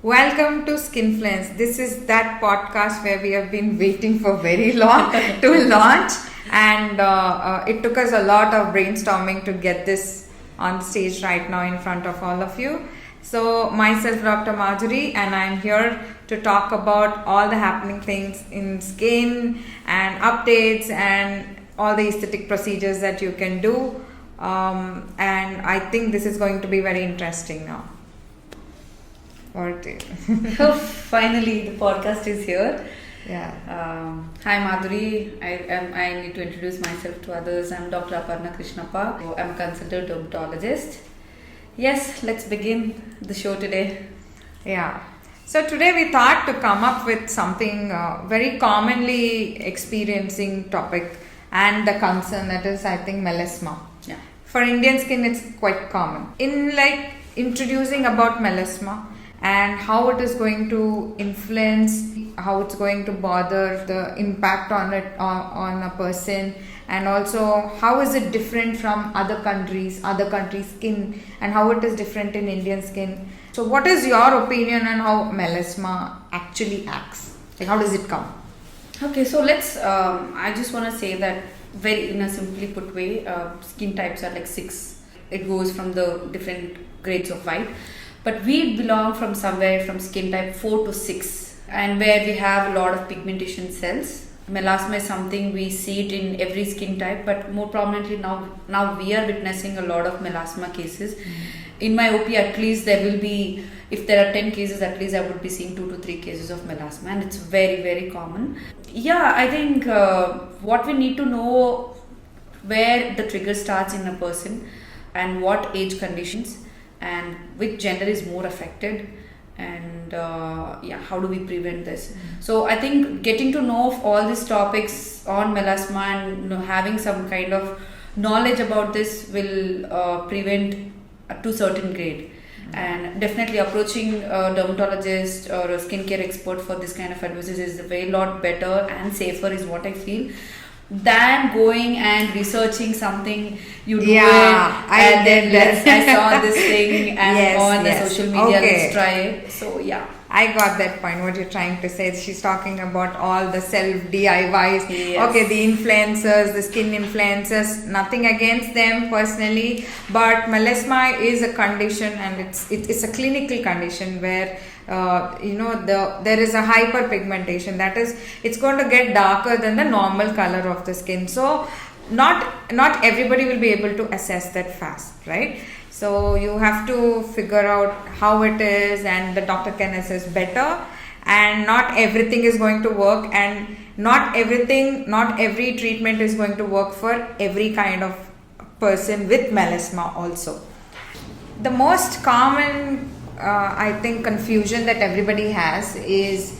Welcome to Skinfluence. This is that podcast where we have been waiting for very long to launch, and it took us a lot of brainstorming to get this on stage right now in front of all of you. So, myself, Dr. Marjorie, and I'm here to talk about all the happening things in skin and updates and all the aesthetic procedures that you can do. And I think this is going to be very interesting now. Oh, finally, the podcast is here. Yeah. Hi, Madhuri. I need to introduce myself to others. I'm Dr. Aparna Krishnappa. I'm a consultant dermatologist. Yes, let's begin the show today. Yeah. So today we thought to come up with something very commonly experiencing topic and the concern, that is, I think, melasma. Yeah. For Indian skin, it's quite common. In like introducing about melasma and how it is going to influence, how it's going to bother, the impact on it on a person, and also how is it different from other countries skin, and how it is different in Indian skin. So what is your opinion on how melasma actually acts? Like, how does it come? Okay, so let's. I just want to say that very in a simply put way, skin types are like 6. It goes from the different grades of white. But we belong from somewhere from skin type 4 to 6, and where we have a lot of pigmentation cells. Melasma is something we see it in every skin type, but more prominently now we are witnessing a lot of melasma cases. In my OP, at least there will be, if there are 10 cases, at least I would be seeing 2 to 3 cases of melasma, and it's very, very common. Yeah, I think what we need to know, where the trigger starts in a person and what age conditions and which gender is more affected, and how do we prevent this. So I think getting to know of all these topics on melasma and having some kind of knowledge about this will prevent to certain grade. And definitely approaching a dermatologist or a skincare expert for this kind of advices is a very lot better and safer, is what I feel, than going and researching something you do I saw this thing and on the social media, let's try it. So yeah, I got that point. What you're trying to say, she's talking about all the self DIYs. Yes. Okay, the influencers, the skin influencers. Nothing against them personally, but melasma is a condition, and it's a clinical condition where there is a hyperpigmentation. That is, it's going to get darker than the normal color of the skin. So not everybody will be able to assess that fast, right? So you have to figure out how it is, and the doctor can assess better. And not everything is going to work, and not every treatment is going to work for every kind of person with melasma also. The most common I think confusion that everybody has is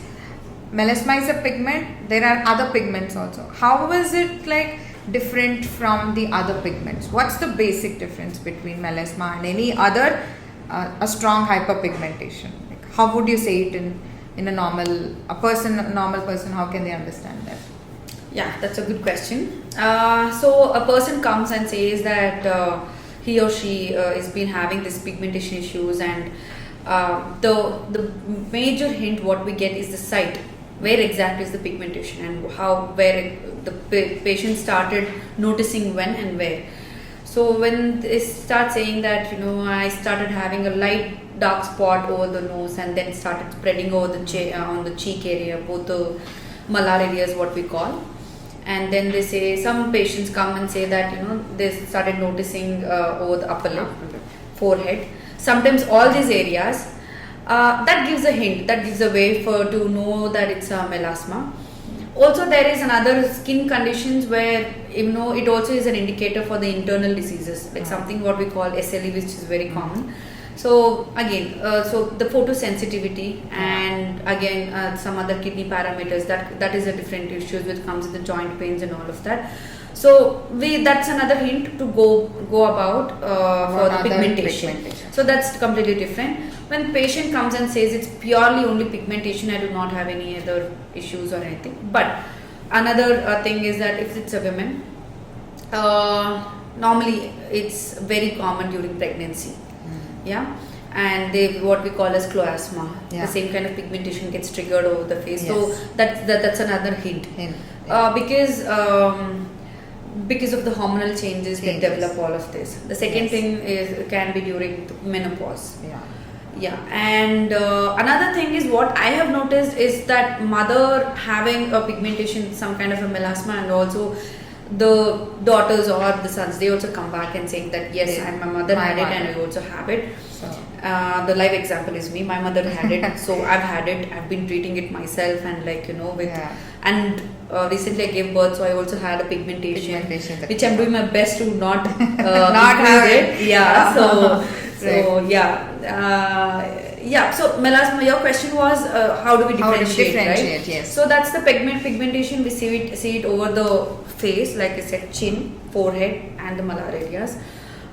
melasma is a pigment. There are other pigments also. How is it like different from the other pigments? What's the basic difference between melasma and any other a strong hyperpigmentation? Like, how would you say it in a normal person? How can they understand that? Yeah, that's a good question. So a person comes and says that he or she has been having this pigmentation issues, and the major hint what we get is the site, where exactly is the pigmentation, and where the patient started noticing when and where. So when they start saying that, I started having a light dark spot over the nose, and then started spreading over the on the cheek area, both the malar areas, what we call. And then they say, some patients come and say that they started noticing over the upper lip, forehead, sometimes all these areas. That gives a hint, that gives a way to know that it's a melasma. Also, there is another skin conditions where it also is an indicator for the internal diseases, like something what we call SLE, which is very common. So again, so the photosensitivity, and again some other kidney parameters, that is a different issue which comes with the joint pains and all of that. So that's another hint to go about for the pigmentation. So that's completely different. When patient comes and says it's purely only pigmentation, I do not have any other issues or anything. But another thing is that if it's a woman, normally it's very common during pregnancy. Yeah. and they what we call as chloasma. Yeah. The same kind of pigmentation gets triggered over the face. Yes. So that's another hint. Because of the hormonal changes that develop all of this. The second Yes. thing is can be during the menopause. Yeah. Yeah, and another thing is what I have noticed is that mother having a pigmentation, some kind of a melasma, and also the daughters or the sons, they also come back and saying that yes, Yeah. and my mother My had it mother. and I also have it. So The live example is me. My mother had it, so I've had it. I've been treating it myself, and with Yeah. and recently I gave birth, so I also had a pigmentation, Pigmentation that which I'm doing my best to not Not increase have it. it. Yeah, so Right. yeah. So melasma, your question was how do we How do we differentiate, differentiate, right? yes. So that's the pigmentation. We see it over the face, like I said, chin, forehead, and the malar areas.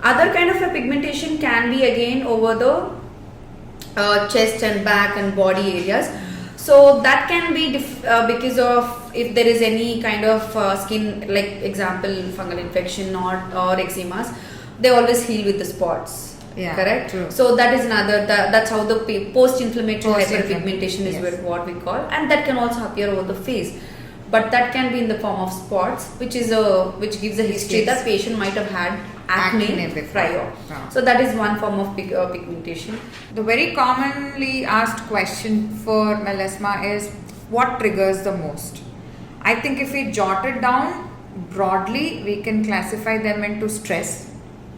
Other kind of a pigmentation can be again over the chest and back and body areas. So that can be because of if there is any kind of skin, like example fungal infection or eczemas, they always heal with the spots. Yeah, Correct. true. So that is another. That's how the post-inflammatory Post-inflammatory, hyperpigmentation is yes. what we call, and that can also appear over the face. But that can be in the form of spots, which gives a history Yes. that patient might have had acne before. prior. Yeah. So that is one form of pigmentation. The very commonly asked question for melasma is what triggers the most? I think if we jot it down broadly, we can classify them into stress,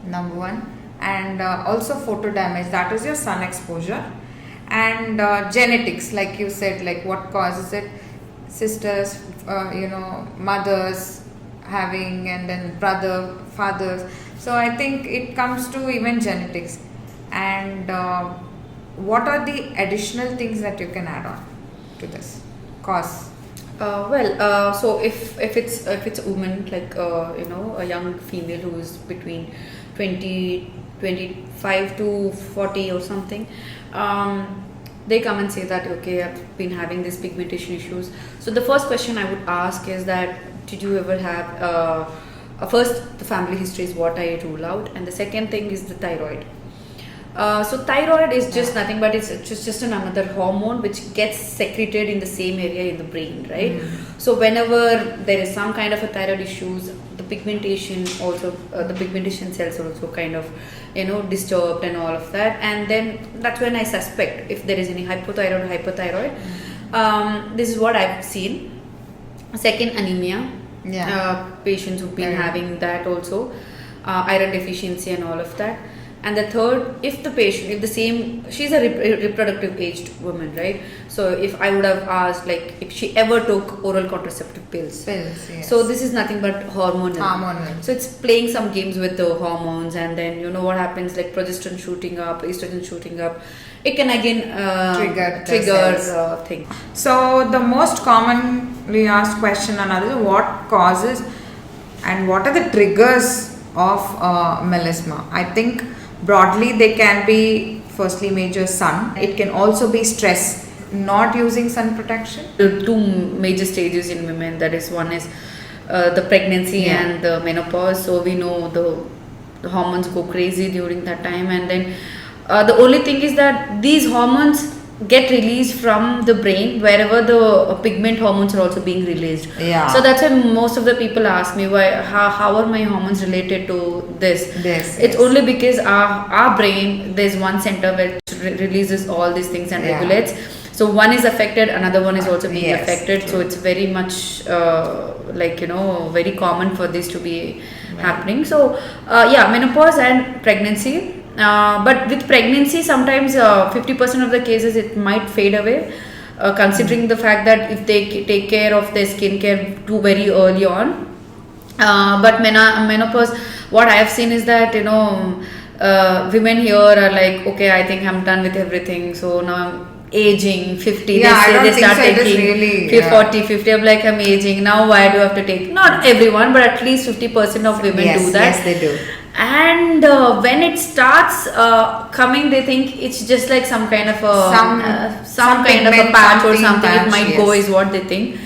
number one, and also photo damage, that is your sun exposure, and genetics, like you said, like what causes it, sisters, mothers having, and then fathers. So I think it comes to even genetics. And what are the additional things that you can add on to this cause? So if it's a woman, like a young female who is between 25 to 40 or something, they come and say that okay, I've been having these pigmentation issues. So the first question I would ask is that did you ever have first, the family history is what I rule out, and the second thing is the thyroid. So thyroid is just nothing but it's just another hormone which gets secreted in the same area in the brain, right? So whenever there is some kind of a thyroid issues, the pigmentation also, the pigmentation cells are also kind of disturbed and all of that, and then that's when I suspect if there is any hypothyroid. This is what I've seen. Second, anemia. Patients who've been having that also, iron deficiency and all of that. And the third, if she's a reproductive aged woman, right? So if I would have asked, like, if she ever took oral contraceptive pills. Yes. So this is nothing but Hormonal. So it's playing some games with the hormones, and then what happens, like progesterone shooting up, estrogen shooting up. It can again trigger thing. So the most commonly asked question another, what causes and what are the triggers of melasma? I think broadly they can be firstly major sun. It can also be stress, not using sun protection. The two major stages in women, that is, one is the pregnancy and the menopause. So we know the hormones go crazy during that time, and then the only thing is that these hormones get released from the brain wherever the pigment hormones are also being released. So that's why most of the people ask me how are my hormones related to this. It's only because our brain, there's one center which releases all these things and regulates. So one is affected, another one is also being affected. True. So it's very much very common for this to be happening. So menopause and pregnancy. But with pregnancy, sometimes 50% of the cases it might fade away, considering the fact that if they take care of their skincare too very early on. But menopause, what I have seen is that women here are like, okay, I think I'm done with everything, so now I'm aging. 50, they start taking 40, 50. I'm like, I'm aging now. Why do I have to take? Not everyone, but at least 50% of women do that. Yes, they do. And when it starts coming, they think it's just like some kind of a some kind of a patch or something. It might go, is what they think.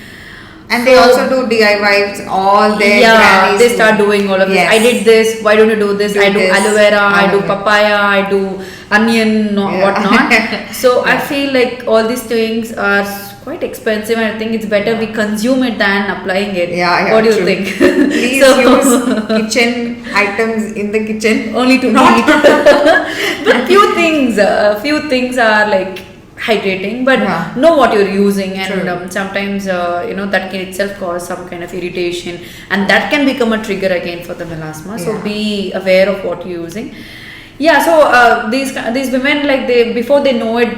And they also do DIYs, all their grannies they start doing all of this. I did this, why don't you do this? I do aloe vera, I do papaya, I do onion, whatnot. So I feel like all these things are quite expensive, and I think it's better we consume it than applying it. What do you think? Please use kitchen items in the kitchen. Only to eat. But few things are like hydrating, but know what you're using, and sometimes that can itself cause some kind of irritation, and that can become a trigger again for the melasma. So be aware of what you're using. So these women, like, they before they know it,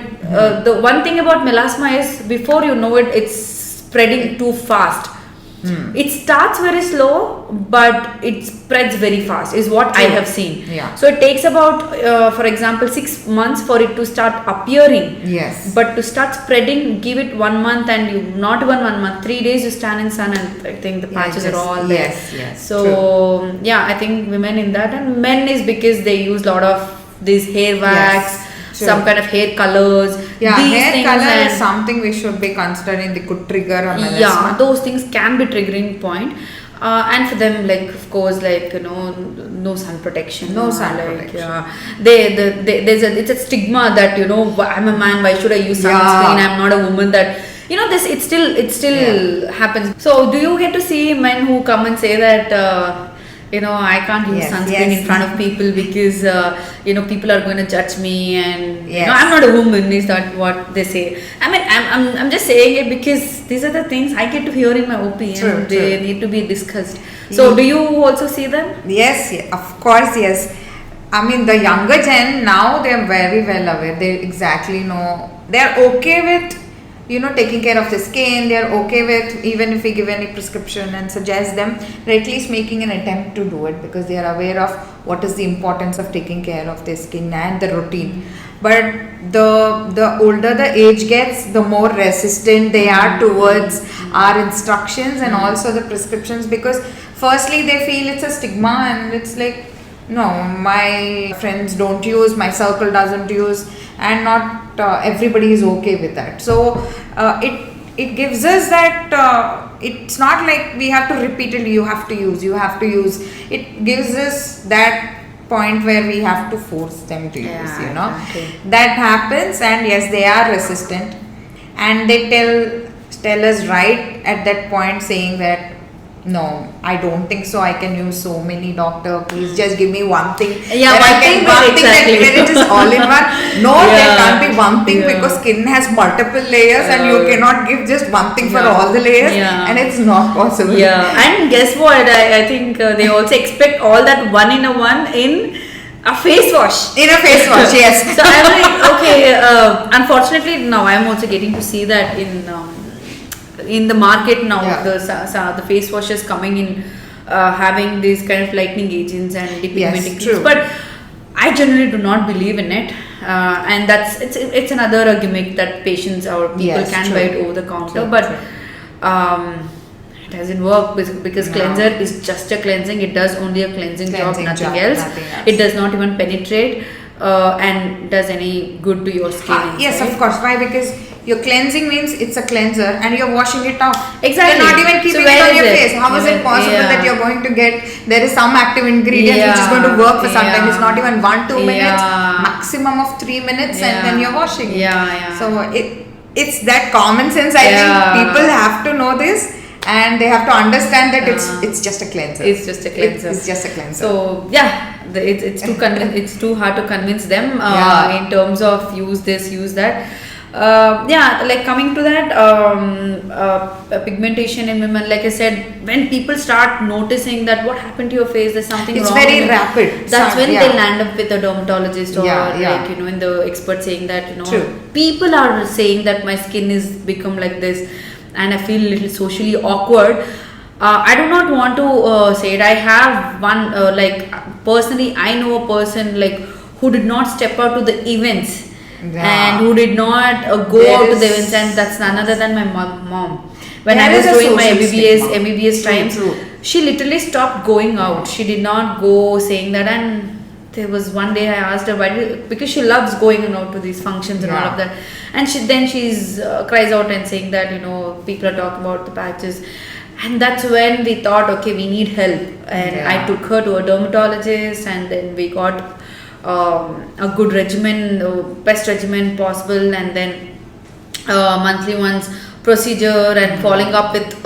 the one thing about melasma is before you know it, it's spreading too fast. It starts very slow, but it spreads very fast, is what I have seen. So it takes about, for example, 6 months for it to start appearing. But to start spreading, give it 1 month, and you not even 1 month, 3 days you stand in sun, and I think the patches are all there. So I think women in that, and men is because they use a lot of this hair wax. Some kind of hair colors. Hair color is something we should be considering. They could trigger a melasma. Those things can be triggering point. And for them, like, of course, like, no sun protection. It's a stigma that, I'm a man, why should I use sunscreen? I'm not a woman. That, it still happens. So do you get to see men who come and say that I can't use sunscreen in front of people because people are going to judge me, and I'm not a woman, is that what they say? I mean, I'm just saying it because these are the things I get to hear in my OP, and they need to be discussed. So do you also see them? Yes, of course, yes. I mean, the younger gen now, they are very well aware. They exactly know. They are okay with taking care of the skin. They are okay with, even if we give any prescription and suggest them, they're at least making an attempt to do it, because they are aware of what is the importance of taking care of their skin and the routine. But the older the age gets, the more resistant they are towards our instructions and also the prescriptions, because firstly they feel it's a stigma, and it's like, no, my friends don't use, my circle doesn't use, and not everybody is okay with that. So it gives us that it's not like we have to repeatedly you have to use. It gives us that point where we have to force them to use. That happens, and yes, they are resistant, and they tell us right at that point, saying that, no, I don't think so. I can use so many, doctor. Please just give me one thing. One thing where it is all in one. No, there can't be one thing, because skin has multiple layers, and you cannot give just one thing for all the layers, and it's not possible. And guess what? I think they also expect all that one in a face wash. In a face wash, yes. So I'm like, okay. Unfortunately, now I'm also getting to see that in the market now, the face washes coming in, having these kind of lightening agents and depigmenting creams, but I generally do not believe in it, and it's another gimmick that patients or people can buy it over the counter, but it doesn't work, because cleanser is just a cleansing. It does only a cleansing job, nothing else. It does not even penetrate and does any good to your skin. Yes, of course. Why? Because your cleansing means it's a cleanser, and you're washing it off. Exactly. You're not even keeping it on your face. How is it possible that you're going to get, there is some active ingredient which is going to work for some time. It's not even 1-2 minutes, maximum of 3 minutes, and then you're washing it. So it's that common sense. I think people have to know this, and they have to understand that it's just a cleanser. It's just a cleanser. It's just a cleanser. So it's too hard to convince them in terms of use this, use that. Like coming to that pigmentation in women, like I said, when people start noticing that what happened to your face, there's something it's wrong. It's very rapid. That's when they land up with a dermatologist, or like, in the expert saying that, people are saying that my skin is become like this, and I feel a little socially awkward. I do not want to say it. I have one, personally, I know a person who did not step out to the events. And who did not go out to the events, and that's none other than my mom. When I was doing my MBBS times, she literally stopped going out. She did not go, saying that, and there was one day I asked her because she loves going out to these functions and all of that, and she's cries out and saying that people are talking about the patches, and that's when we thought, okay, we need help, and I took her to a dermatologist, and then we got a good regimen, best regimen possible, and then monthly ones procedure and following up with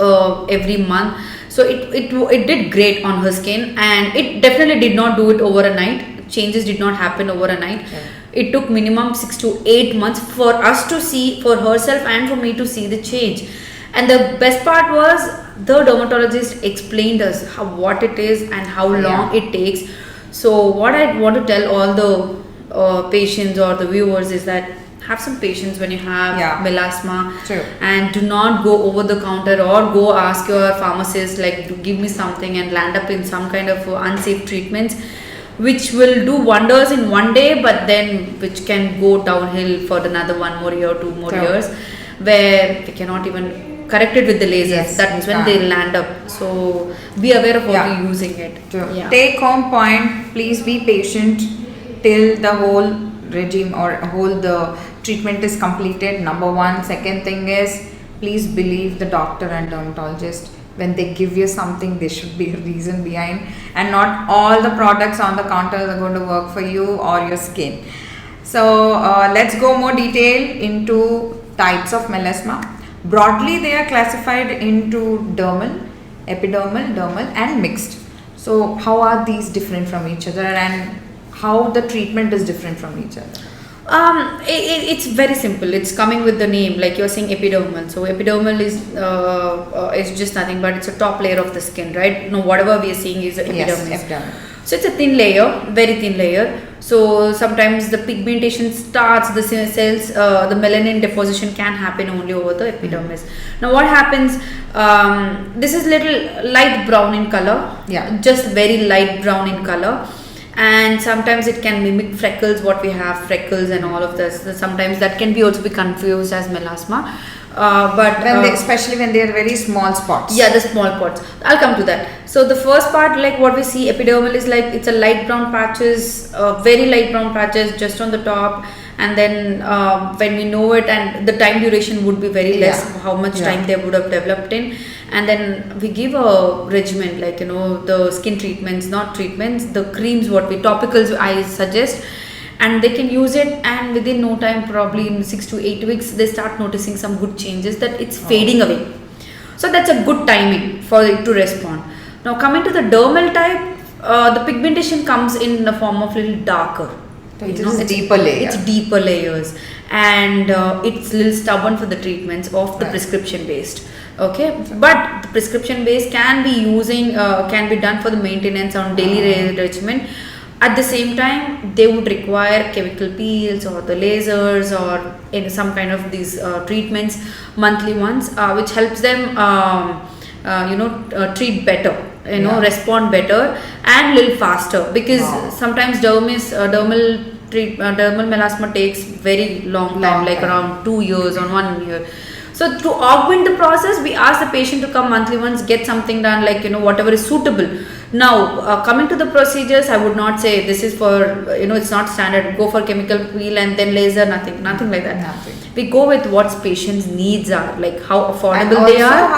every month. So it did great on her skin, and it definitely did not do it over a night. Changes did not happen over a night. It took minimum 6 to 8 months for us to see, for herself and for me to see the change. And the best part was the dermatologist explained us what it is and how long it takes. So what I want to tell all the patients or the viewers is that have some patience when you have melasma. True. And do not go over the counter or go ask your pharmacist like to give me something and land up in some kind of unsafe treatments, which will do wonders in one day, but then which can go downhill for another 1 more year, 2 more years, where we cannot even correct it with the lasers. That's when they land up. So be aware of how you're using it. True. Take home point, please be patient till the whole regime or the treatment is completed. Number one. Second thing is, please believe the doctor and dermatologist. When they give you something, there should be a reason behind, and not all the products on the counters are going to work for you or your skin. So let's go more detail into types of melasma. Broadly, they are classified into dermal, epidermal, dermal, and mixed. So how are these different from each other, and how the treatment is different from each other? It's very simple. It's coming with the name, like you're saying epidermal. So epidermal is just nothing but it's a top layer of the skin, right? No, whatever we are seeing is epidermis. Yes, epidermal. So it's a thin layer, very thin layer. So sometimes the pigmentation starts, the cells, the melanin deposition can happen only over the epidermis. Now what happens, this is little light brown in color, just very light brown in color. And sometimes it can mimic freckles, what we have, freckles and all of this. Sometimes that can be also be confused as melasma. But especially when they are very small spots. Yeah, the small spots. I'll come to that. So the first part, like what we see, epidermal is like it's a light brown patches, very light brown patches just on the top. And then when we know it, and the time duration would be very less, how much time they would have developed in. And then we give a regimen, like the skin treatments, not treatments, the creams, what we topicals I suggest, and they can use it, and within no time, probably in 6 to 8 weeks, they start noticing some good changes that it's fading away. So that's a good timing for it to respond. Now coming to the dermal type, the pigmentation comes in the form of little darker. It's deeper layer. It's deeper layers, and it's little stubborn for the treatments of the prescription based. Okay, but the prescription based can be done for the maintenance on daily regimen. At the same time, they would require chemical peels or the lasers or in some kind of these treatments, monthly ones, which helps them treat better, respond better and little faster, because sometimes dermal melasma takes very long time, like around 2 years or 1 year. So to augment the process, we ask the patient to come monthly once, get something done, like whatever is suitable. Now coming to the procedures, I would not say this is for it's not standard. Go for chemical peel and then laser, nothing like that. We go with what patient's needs are, like how affordable they are,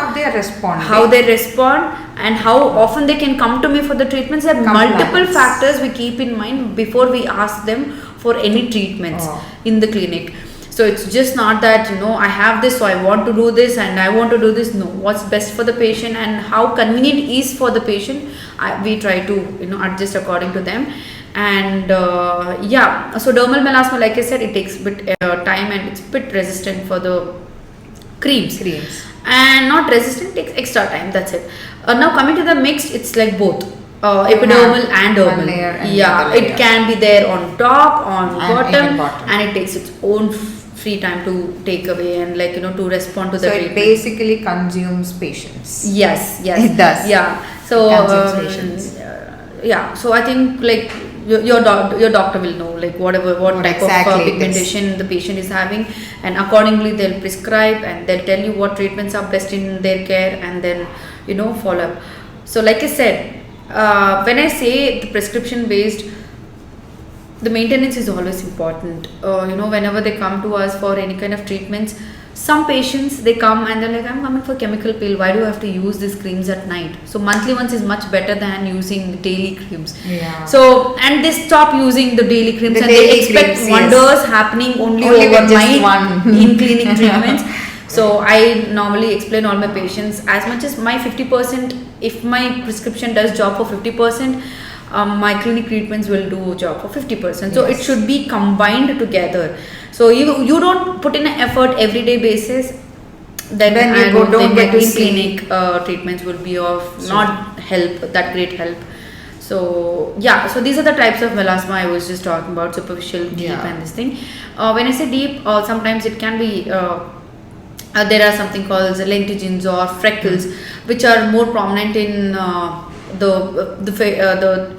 how they respond, and how often they can come to me for the treatments. There are multiple factors we keep in mind before we ask them for any treatments in the clinic. So it's just not that I have this, so I want to do this and I want to do this. No, what's best for the patient and how convenient is for the patient, we try to adjust according to them. And so dermal melasma, like I said, it takes a bit time, and it's a bit resistant for the creams. And not resistant, takes extra time, that's it. Now coming to the mixed, it's like both epidermal and dermal. It can be there on top, on bottom, and it takes its own free time to take away and to respond to the treatment. So it basically consumes patience. Yes, it does. So so I think your doctor will know what type of pigmentation the patient is having, and accordingly they'll prescribe and they'll tell you what treatments are best in their care, and then follow up. So like I said, when I say the prescription based, the maintenance is always important. Whenever they come to us for any kind of treatments, some patients they come and they're like, I'm coming for chemical peel. Why do I have to use these creams at night? So monthly ones is much better than using daily creams. Yeah. So and they stop using the daily creams The and daily they expect creams, wonders happening only Only with just overnight one. in clinic treatments. So I normally explain all my patients, as much as my 50%, if my prescription does job for 50%, my clinic treatments will do job for 50%. So it Yes. should be combined together. So you don't put in an effort everyday basis, then Then you I don't think get my to see. clinic treatments will be of not that great help. So yeah, so these are the types of melasma I was just talking about: superficial, deep, Yeah. and this thing. When I say deep, sometimes it can be. There are something called the lentigines or freckles, which are more prominent in the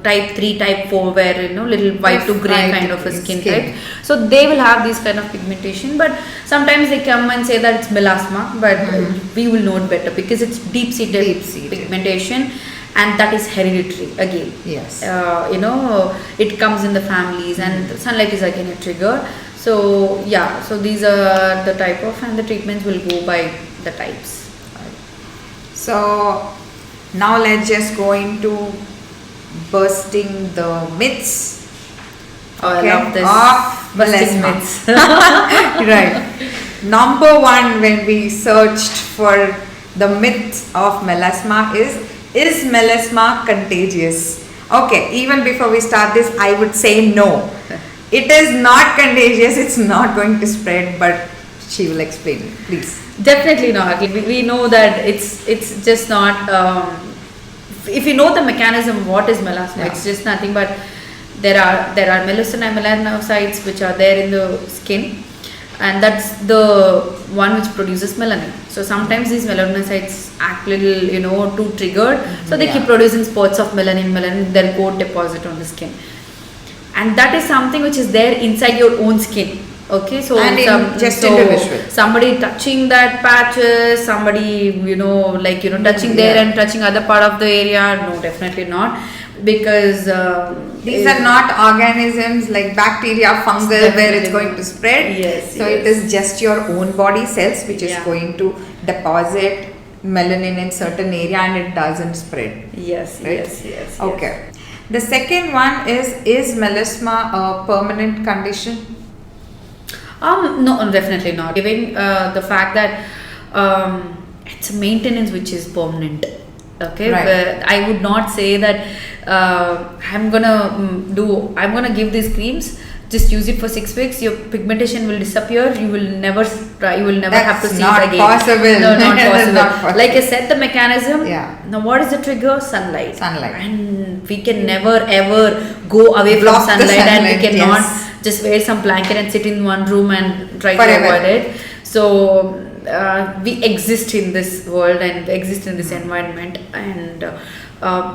type 3, type 4, where little white to grey White kind of a skin skin. type. So they will have this kind of pigmentation, but sometimes they come and say that it's melasma, but we will know it better because it's deep-seated Deep-seated. pigmentation, and that is hereditary again. Yes. It comes in the families, and sunlight is again a trigger. So yeah, so these are the type of, and the treatments will go by the types. So now let's just go into bursting the myths. Oh, I love this. Of Busting melasma. myths. Right. Number one, when we searched for the myth of melasma is melasma contagious? Okay, even before we start this, I would say no. It is not contagious, it's not going to spread, but she will explain it, please. Definitely not. We know that it's just not. If you know the mechanism, what is melasma? Yeah. It's just nothing but there are melanocytes which are there in the skin, and that's the one which produces melanin. So sometimes these melanocytes act little too triggered, so they Yeah. keep producing spots of melanin, their coat deposit on the skin, and that is something which is there inside your own skin. Okay, so And individual. somebody touching that patches, somebody touching there Yeah. and touching other part of the area. No, definitely not, because These are not organisms like bacteria, fungal, where Definitely it's going not. to spread. Yes, So yes. it is just your own body cells which is Yeah. going to deposit melanin in certain area and it doesn't spread. Yes, Right? yes. Okay. The second one is melasma a permanent condition? No, definitely not. Giving the fact that it's a maintenance which is permanent. Okay, Right. but I would not say that I'm gonna give these creams. Just use it for 6 weeks. Your pigmentation will disappear. You will never have to That's see not it again. possible. No, not That's possible. not possible. Like I said, the mechanism. Yeah. Now, what is the trigger? Sunlight. Sunlight. And we can never ever go away Block from the sunlight, and we sunlight, cannot yes. just wear some blanket and sit in one room and try Forever. to avoid it. So we exist in this world and exist in this environment, and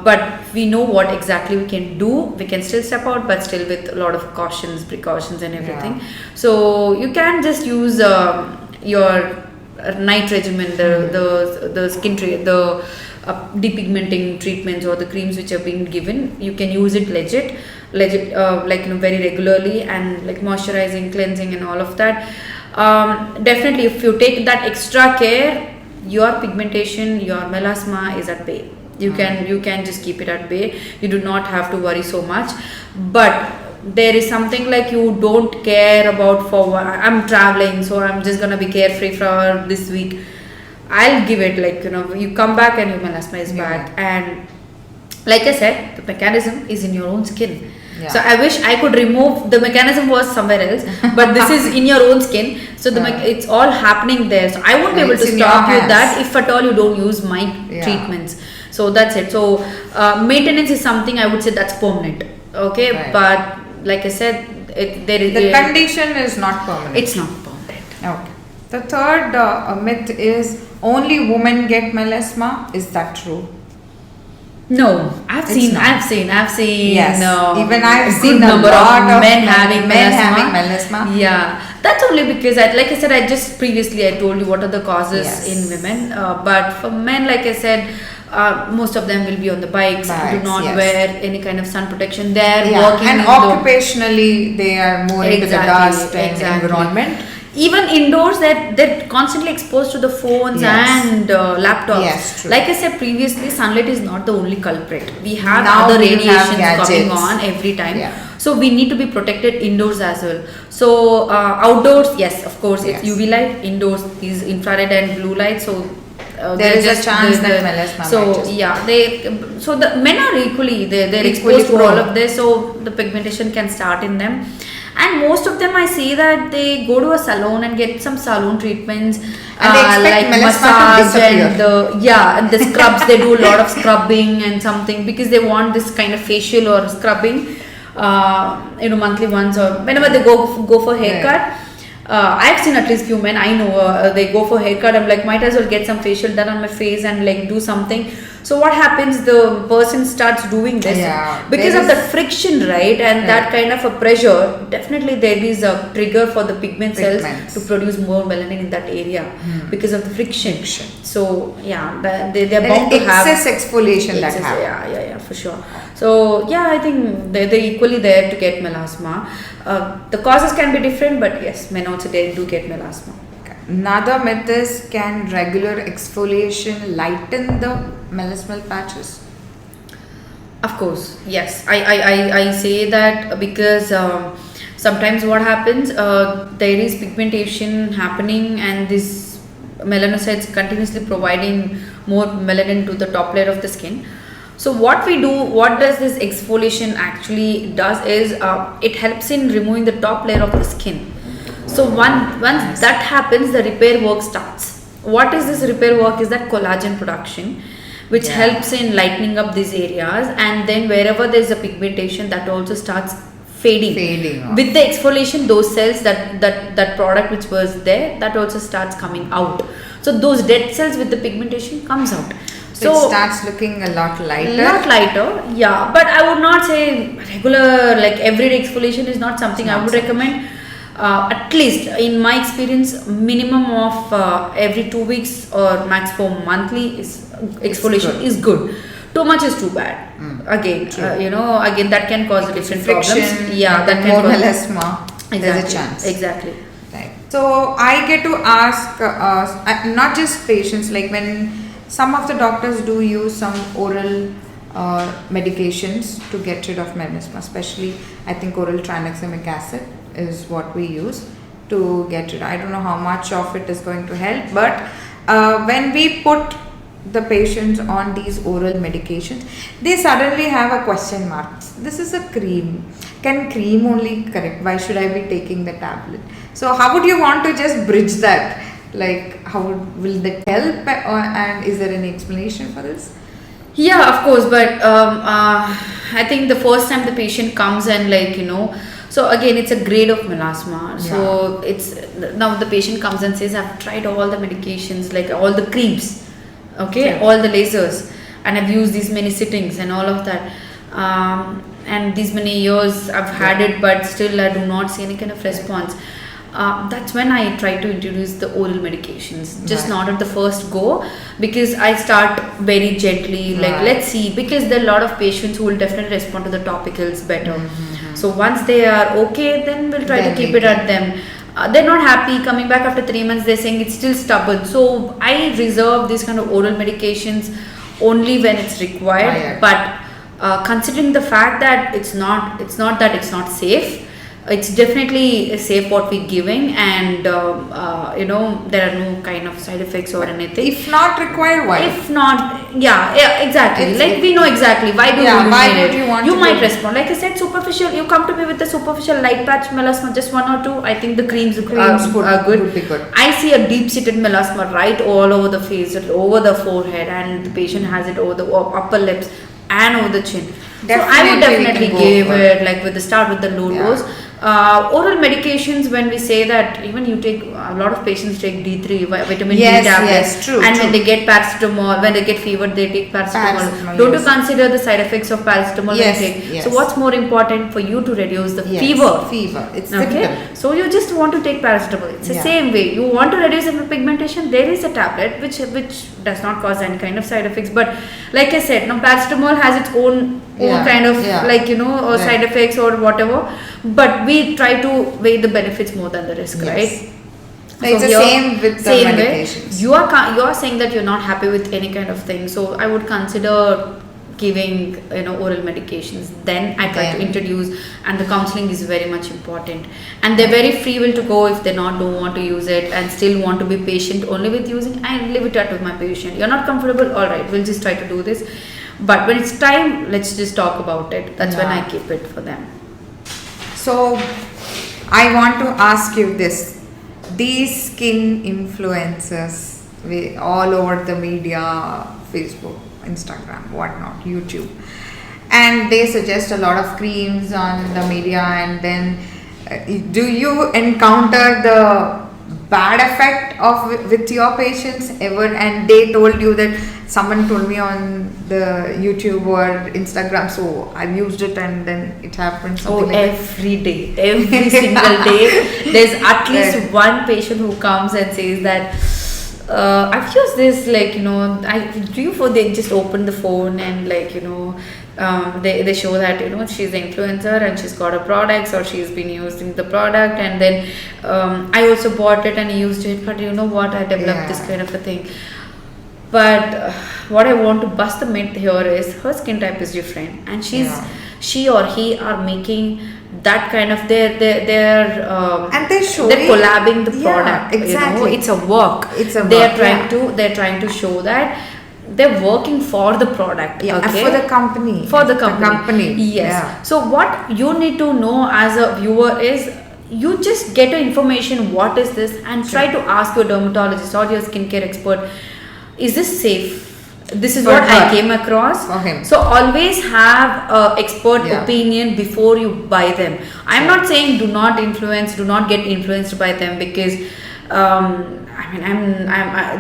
but we know what exactly we can do. We can still step out, but still with a lot of precautions and everything. So you can just use your night regimen, the skin treat, the depigmenting treatments or the creams which are being given. You can use it legit very regularly, and like moisturizing, cleansing, and all of that. Definitely, if you take that extra care, your pigmentation, your melasma is at bay. You can just keep it at bay. You do not have to worry so much. But there is something like you don't care about I'm traveling, so I'm just gonna be carefree for this week. I'll give it you come back and your melasma is back, and like I said, the mechanism is in your own skin. Yeah. So I wish I could remove the mechanism was somewhere else, but this is in your own skin. So it's all happening there. So I won't be able to It's in stop your you hands. that if at all you don't use my Yeah. treatments. So that's it. So maintenance is something I would say that's permanent. Okay, Right. but like I said, The condition is not permanent. it's not permanent. Okay. The third myth is only women get melasma. Is that true? No, I've It's seen. not. Yes. Even I've good seen a number lot of men having men melasma. having melasma. Yeah, that's only because like I just previously I told you what are the causes Yes. in women, but for men, like I said, most of them will be on the bikes, do not yes. wear any kind of sun protection. They're Yeah, working and in occupationally they are more into the dust and environment. Even indoors, they're constantly exposed to the phones Yes. and laptops. Yes, true. Like I said previously, sunlight is not the only culprit. We have Now other we have radiations coming gadgets. on every time. Yeah. So we need to be protected indoors as well. So outdoors, yes, of course, it's Yes. UV light. Indoors is infrared and blue light. So There is a chance that melasma so might just- yeah, so the men are equally they're Equally exposed to all prone. of this, so the pigmentation can start in them. And most of them, I see that they go to a salon and get some salon treatments, And they expect like melasma to massage disappear. and the scrubs. They do a lot of scrubbing and something because they want this kind of facial or scrubbing, monthly once or whenever they go for haircut. I've seen at least few men I know, they go for haircut. I'm like, might as well get some facial done on my face and like do something. So what happens? The person starts doing this because of the friction, right? And that kind of a pressure. Definitely, there is a trigger for the pigment cells to produce more melanin in that area because of the friction. So yeah, they're bound to have excess exfoliation that happens. Yeah, for sure. So yeah, I think they're equally there to get melasma. The causes can be different, but yes, men also they do get melasma. Another myth is, can regular exfoliation lighten the melasmal patches? Of course, yes. I say that because sometimes what happens, there is pigmentation happening and this melanocytes continuously providing more melanin to the top layer of the skin. So what does this exfoliation actually does is it helps in removing the top layer of the skin. So once that happens, the repair work starts. What is this repair work? Is that collagen production, which helps in lightening up these areas, and then wherever there is a pigmentation, that also starts fading off. With the exfoliation, those cells that product which was there, that also starts coming out. So those dead cells with the pigmentation comes out. So it starts looking a lot lighter. Yeah, but I would not say regular, like everyday exfoliation is not something I would recommend. At least in my experience, minimum of every 2 weeks or max for monthly exfoliation is good. Too much is too bad. Again, again that can cause different problems. Yeah, that can cause melasma. Exactly. There's a chance. Exactly. Right. So I get to ask not just patients, like when some of the doctors do use some oral medications to get rid of melasma, especially I think oral tranexamic acid is what we use to get rid. I don't know how much of it is going to help, but when we put the patients on these oral medications, they suddenly have a question mark. This is a cream. Can cream only correct? Why should I be taking the tablet? So how would you want to just bridge that? Like, how will that help? And is there any explanation for this? Yeah, of course, but I think the first time the patient comes and so again it's a grade of melasma. So it's now the patient comes and says, I've tried all the medications, like all the creams, all the lasers, and I've used these many sittings and all of that, and these many years I've had it, but still I do not see any kind of response. That's when I try to introduce the oral medications, just not at the first go, because I start very gently, like let's see, because there are a lot of patients who will definitely respond to the topicals better. So once they are okay, then we'll try to keep it at them. They're not happy, coming back after 3 months, they're saying it's still stubborn. So I reserve these kind of oral medications only when it's required. But considering the fact that it's not that it's not safe, it's definitely safe what we're giving, and there are no kind of side effects or anything. If not required, why? If not, exactly. We know exactly why do you might respond. Like I said, superficial. You come to me with the superficial light patch melasma, just 1 or 2. I think the creams are good. Would be good. I see a deep-seated melasma right all over the face, over the forehead, and the patient has it over the upper lips and over the chin. So I would definitely give it like with the low dose. Oral medications, when we say that, even you take a lot of patients take D3 vitamin D tablets, and when they get paracetamol, when they get fever, they take paracetamol. Don't you consider the side effects of paracetamol intake? So what's more important for you to reduce the fever? It's symptom. So you just want to take paracetamol. It's the same way. You want to reduce the pigmentation. foundation, there is a tablet which does not cause any kind of side effects. But like I said, now paracetamol has its own kind of like or side effects or whatever. But we try to weigh the benefits more than the risk, right? So it's the same with the medications. You are saying that you're not happy with any kind of thing, so I would consider giving oral medications. Then I try to introduce, and the counseling is very much important, and they're very free will to go if they don't want to use it and still want to be patient only with using. I leave it out with my patient. You're not comfortable, all right, we'll just try to do this, but when it's time, let's just talk about it. That's when I keep it for them. So I want to ask you this. These skin influencers all over the media, Facebook, Instagram, whatnot, YouTube, and they suggest a lot of creams on the media, and then do you encounter the bad effect of with your patients ever? And they told you that someone told me on the YouTube or Instagram, so I've used it and then it happened. Every day, every single day, there's at least one patient who comes and says that I've used this, they just open the phone and they show that she's an influencer and she's got a products, or she's been using the product, and then I also bought it and used it, but you know what, I developed this kind of a thing. But what I want to bust the myth here is her skin type is different, and she or he are making that kind of their and they're collabing the product. Exactly. It's a work. They're trying to show that they're working for the product. For the company. Yes. So what you need to know as a viewer is, you just get information, what is this, and try to ask your dermatologist or your skincare expert, is this safe? This is what I came across. So always have expert opinion before you buy them. I'm not saying do not get influenced by them, because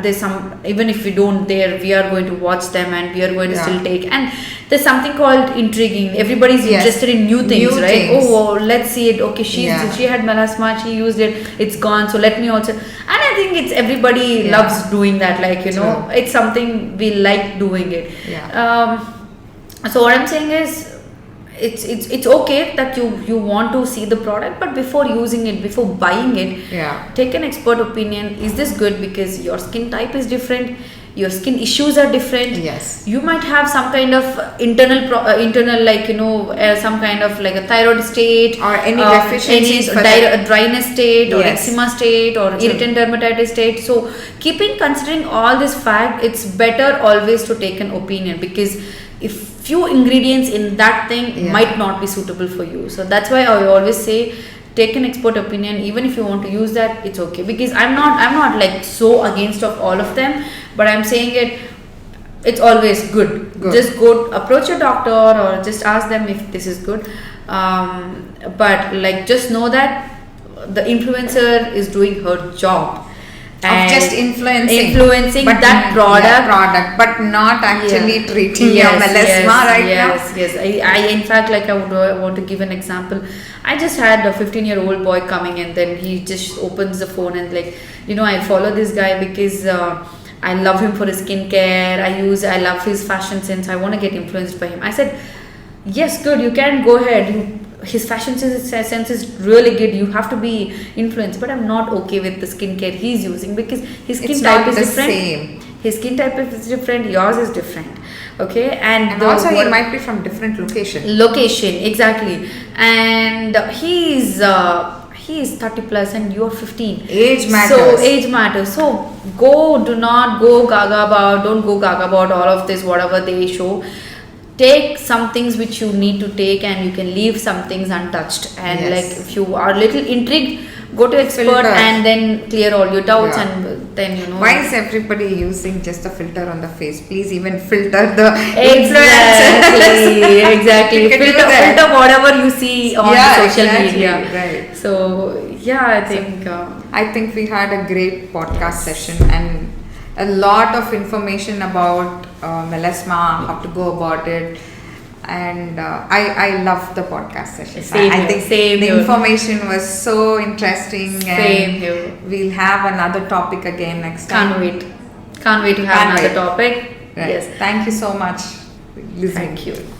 there's some, even if we don't we are going to watch them and we are going to still take, and there's something called intriguing. Everybody's interested in new things, right? Oh, let's see it. Okay, she had melasma, she used it, it's gone, so let me also. And I think everybody loves doing that, it's something we like doing it. So what I'm saying is, it's okay that you want to see the product, but before using it, before buying it, take an expert opinion. Is this good? Because your skin type is different, your skin issues are different. You might have some kind of internal some kind of like a thyroid state, or any deficiencies, dryness state, or eczema state, or irritant dermatitis state. So considering all this fact, it's better always to take an opinion, because if few ingredients in that thing might not be suitable for you. So that's why I always say, take an expert opinion. Even if you want to use that, it's okay, because I'm not like so against of all of them, but I'm saying it's always good. Just go approach your doctor or just ask them if this is good, but just know that the influencer is doing her job of just influencing that product, but not actually treating your melasma now. I in fact, I would want to give an example. I just had a 15-year-old boy coming, and then he just opens the phone and I follow this guy because I love him for his skincare. I love his fashion sense. I want to get influenced by him. I said, yes, good, you can go ahead. His fashion sense is really good. You have to be influenced, but I'm not okay with the skincare he's using, because his skin type is different. His skin type is different. Yours is different. Okay, and also he might be from different location. Exactly, and he's 30 plus and you're 15. Age matters. So don't go gaga about all of this, whatever they show. Take some things which you need to take, and you can leave some things untouched. And if you are a little intrigued, go to expert and then clear all your doubts, and then Why is everybody using just a filter on the face? Please even filter the Exactly. Filter whatever you see on social media. Right. So I think we had a great podcast session, and a lot of information about melasma, how to go about it. And I love the podcast sessions. Same I here, think same the here. information was so interesting. Same and here. We'll have another topic again next time. Can't wait to have Can't another wait. topic. Right. Yes. Thank you so much for listening. Thank you.